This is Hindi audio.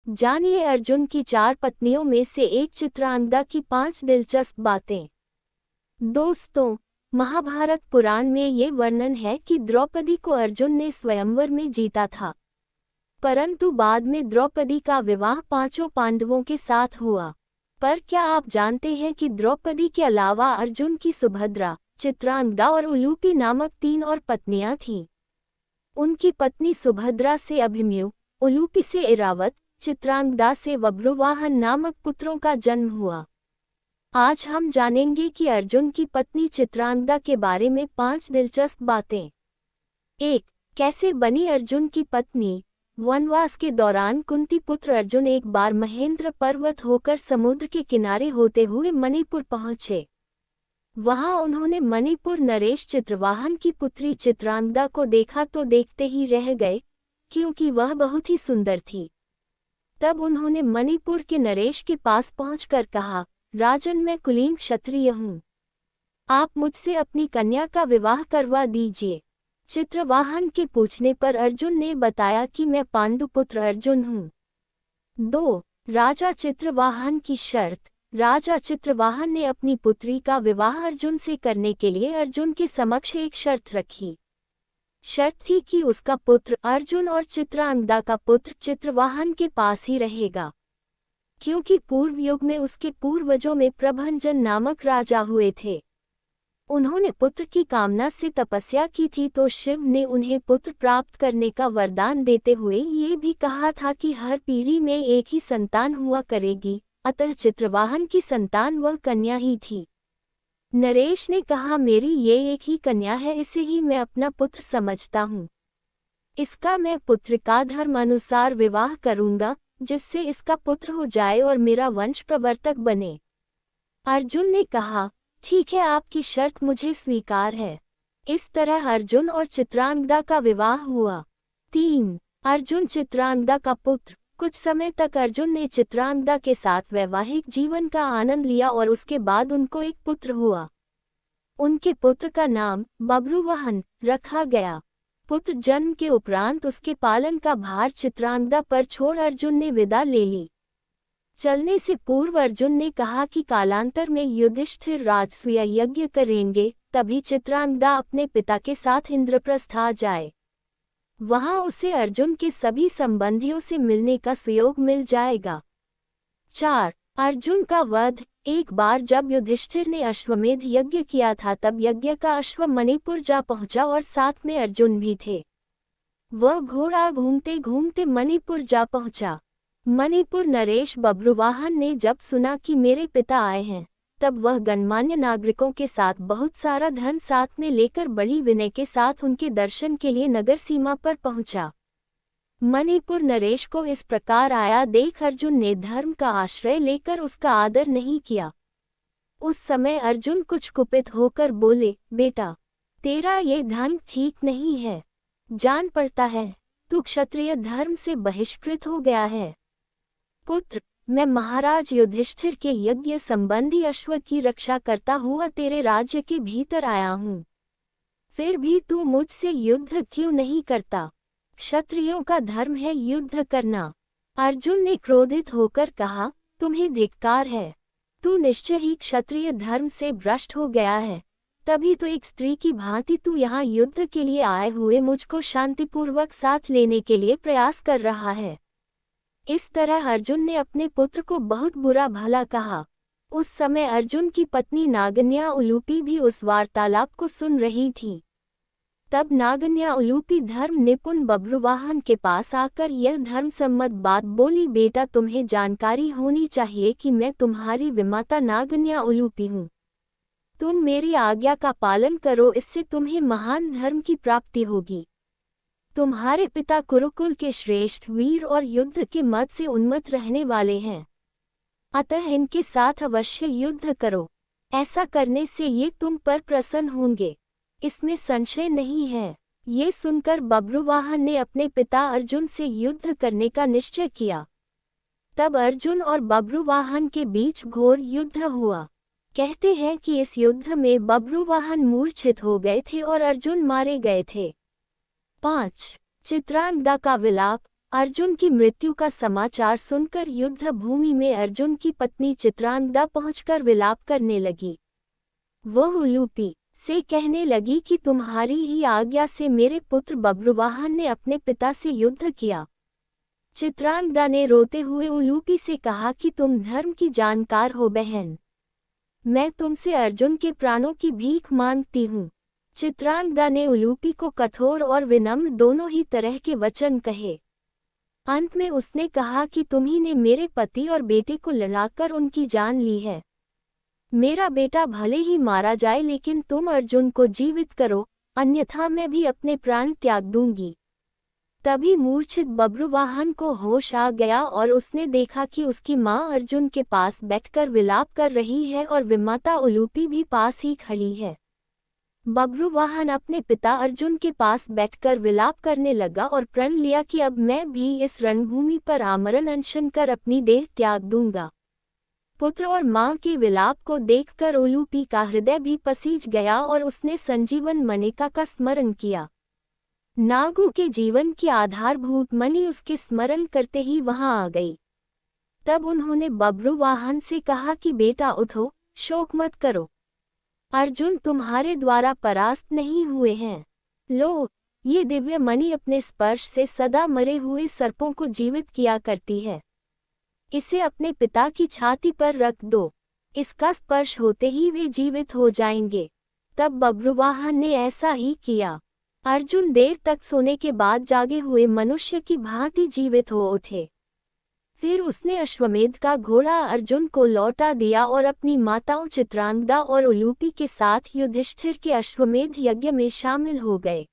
जानिए अर्जुन की 4 पत्नियों में से एक चित्रांगदा की 5 दिलचस्प बातें। दोस्तों, महाभारत पुराण में ये वर्णन है कि द्रौपदी को अर्जुन ने स्वयंवर में जीता था, परंतु बाद में द्रौपदी का विवाह 5 पांडवों के साथ हुआ। पर क्या आप जानते हैं कि द्रौपदी के अलावा अर्जुन की सुभद्रा, चित्रांगदा और उलूपी नामक 3 और पत्नियां थीं। उनकी पत्नी सुभद्रा से अभिमन्यु, उलूपी से ऐरावत, चित्रांगदा से बभ्रुवाहन नामक पुत्रों का जन्म हुआ। आज हम जानेंगे कि अर्जुन की पत्नी चित्रांगदा के बारे में 5 दिलचस्प बातें। 1. कैसे बनी अर्जुन की पत्नी? वनवास के दौरान कुंती पुत्र अर्जुन एक बार महेंद्र पर्वत होकर समुद्र के किनारे होते हुए मणिपुर पहुंचे। वहां उन्होंने मणिपुर नरेश चित्रवाहन की पुत्री चित्रांगदा को देखा तो देखते ही रह गए, क्योंकि वह बहुत ही सुंदर थी। तब उन्होंने मणिपुर के नरेश के पास पहुंचकर कहा, राजन, मैं कुलीन क्षत्रिय हूँ, आप मुझसे अपनी कन्या का विवाह करवा दीजिए। चित्रवाहन के पूछने पर अर्जुन ने बताया कि मैं पांडुपुत्र अर्जुन हूँ। 2. राजा चित्रवाहन की शर्त। राजा चित्रवाहन ने अपनी पुत्री का विवाह अर्जुन से करने के लिए अर्जुन के समक्ष एक शर्त रखी। शर्त थी कि उसका पुत्र अर्जुन और चित्रांगदा का पुत्र चित्रवाहन के पास ही रहेगा, क्योंकि पूर्व युग में उसके पूर्वजों में प्रभंजन नामक राजा हुए थे। उन्होंने पुत्र की कामना से तपस्या की थी, तो शिव ने उन्हें पुत्र प्राप्त करने का वरदान देते हुए ये भी कहा था कि हर पीढ़ी में एक ही संतान हुआ करेगी। अतः चित्रवाहन की संतान वह कन्या ही थी। नरेश ने कहा, मेरी ये एक ही कन्या है, इसे ही मैं अपना पुत्र समझता हूँ। इसका मैं पुत्र का धर्म अनुसार विवाह करूँगा, जिससे इसका पुत्र हो जाए और मेरा वंश प्रवर्तक बने। अर्जुन ने कहा, ठीक है, आपकी शर्त मुझे स्वीकार है। इस तरह अर्जुन और चित्रांगदा का विवाह हुआ। 3. अर्जुन चित्रांगदा का पुत्र। कुछ समय तक अर्जुन ने चित्रांगदा के साथ वैवाहिक जीवन का आनंद लिया और उसके बाद उनको एक पुत्र हुआ। उनके पुत्र का नाम बभ्रुवाहन रखा गया। पुत्र जन्म के उपरांत उसके पालन का भार चित्रांगदा पर छोड़ अर्जुन ने विदा ले ली। चलने से पूर्व अर्जुन ने कहा कि कालांतर में युधिष्ठिर राजसूय यज्ञ करेंगे, तभी चित्रांगदा अपने पिता के साथ इंद्रप्रस्थ आ जाए। वहां उसे अर्जुन के सभी संबंधियों से मिलने का सुयोग मिल जाएगा। 4. अर्जुन का वध। एक बार जब युधिष्ठिर ने अश्वमेध यज्ञ किया था, तब यज्ञ का अश्व मणिपुर जा पहुंचा और साथ में अर्जुन भी थे। वह घोड़ा घूमते घूमते मणिपुर जा पहुंचा। मणिपुर नरेश बभ्रुवाहन ने जब सुना कि मेरे पिता आए हैं, तब वह गणमान्य नागरिकों के साथ बहुत सारा धन साथ में लेकर बड़ी विनय के साथ उनके दर्शन के लिए नगर सीमा पर पहुंचा। मणिपुर नरेश को इस प्रकार आया देख अर्जुन ने धर्म का आश्रय लेकर उसका आदर नहीं किया। उस समय अर्जुन कुछ कुपित होकर बोले, बेटा, तेरा ये ढंग ठीक नहीं है। जान पड़ता है तू क्षत्रिय धर्म से बहिष्कृत हो गया है। पुत्र, मैं महाराज युधिष्ठिर के यज्ञ संबंधी अश्व की रक्षा करता हुआ तेरे राज्य के भीतर आया हूँ। फिर भी तू मुझसे युद्ध क्यों नहीं करता? क्षत्रियों का धर्म है युद्ध करना। अर्जुन ने क्रोधित होकर कहा, तुम्हें धिक्कार है। तू निश्चय ही क्षत्रिय धर्म से भ्रष्ट हो गया है। तभी तो एक स्त्री की भांति तू यहाँ युद्ध के लिए आए हुए मुझको शांतिपूर्वक साथ लेने के लिए प्रयास कर रहा है। इस तरह अर्जुन ने अपने पुत्र को बहुत बुरा भला कहा। उस समय अर्जुन की पत्नी नागन्या उलूपी भी उस वार्तालाप को सुन रही थी। तब नागन्या उलूपी धर्म निपुण बभ्रुवाहन के पास आकर यह धर्म सम्मत बात बोली, बेटा, तुम्हें जानकारी होनी चाहिए कि मैं तुम्हारी विमाता नागन्या उलूपी हूँ। तुम मेरी आज्ञा का पालन करो, इससे तुम्हें महान धर्म की प्राप्ति होगी। तुम्हारे पिता कुरुकुल के श्रेष्ठ वीर और युद्ध के मद से उन्मत्त रहने वाले हैं, अतः इनके साथ अवश्य युद्ध करो। ऐसा करने से ये तुम पर प्रसन्न होंगे, इसमें संशय नहीं है। ये सुनकर बभ्रुवाहन ने अपने पिता अर्जुन से युद्ध करने का निश्चय किया। तब अर्जुन और बभ्रुवाहन के बीच घोर युद्ध हुआ। कहते हैं कि इस युद्ध में बभ्रुवाहन मूर्छित हो गए थे और अर्जुन मारे गए थे। 5. चित्रांगदा का विलाप। अर्जुन की मृत्यु का समाचार सुनकर युद्ध भूमि में अर्जुन की पत्नी चित्रांगदा पहुंचकर विलाप करने लगी। वह उलूपी से कहने लगी कि तुम्हारी ही आज्ञा से मेरे पुत्र बब्रुवाहन ने अपने पिता से युद्ध किया। चित्रांगदा ने रोते हुए उलूपी से कहा कि तुम धर्म की जानकार हो बहन, मैं तुमसे अर्जुन के प्राणों की भीख मांगती हूँ। चित्रांगदा ने उलूपी को कठोर और विनम्र दोनों ही तरह के वचन कहे। अंत में उसने कहा कि तुम्ही ने मेरे पति और बेटे को लड़ाकर उनकी जान ली है। मेरा बेटा भले ही मारा जाए लेकिन तुम अर्जुन को जीवित करो, अन्यथा मैं भी अपने प्राण त्याग दूंगी। तभी मूर्छित बब्रुवाहन को होश आ गया और उसने देखा कि उसकी मां अर्जुन के पास बैठकर विलाप कर रही है और विमाता उलूपी भी पास ही खड़ी है। बब्रुवाहन अपने पिता अर्जुन के पास बैठकर विलाप करने लगा और प्रण लिया कि अब मैं भी इस रणभूमि पर आमरण अनशन कर अपनी देह त्याग दूंगा। पुत्र और मां के विलाप को देखकर उलूपी का हृदय भी पसीज गया और उसने संजीवन मणिका का स्मरण किया। नागों के जीवन की आधारभूत मणि उसके स्मरण करते ही वहां आ गई। तब उन्होंने बब्रुवाहन से कहा कि बेटा उठो, शोक मत करो, अर्जुन तुम्हारे द्वारा परास्त नहीं हुए हैं। लो, ये दिव्य मणि अपने स्पर्श से सदा मरे हुए सर्पों को जीवित किया करती है। इसे अपने पिता की छाती पर रख दो, इसका स्पर्श होते ही वे जीवित हो जाएंगे। तब बब्रुवाहन ने ऐसा ही किया। अर्जुन देर तक सोने के बाद जागे हुए मनुष्य की भांति जीवित हो उठे। फिर उसने अश्वमेध का घोड़ा अर्जुन को लौटा दिया और अपनी माताओं चित्रांगदा और उलूपी के साथ युधिष्ठिर के अश्वमेध यज्ञ में शामिल हो गए।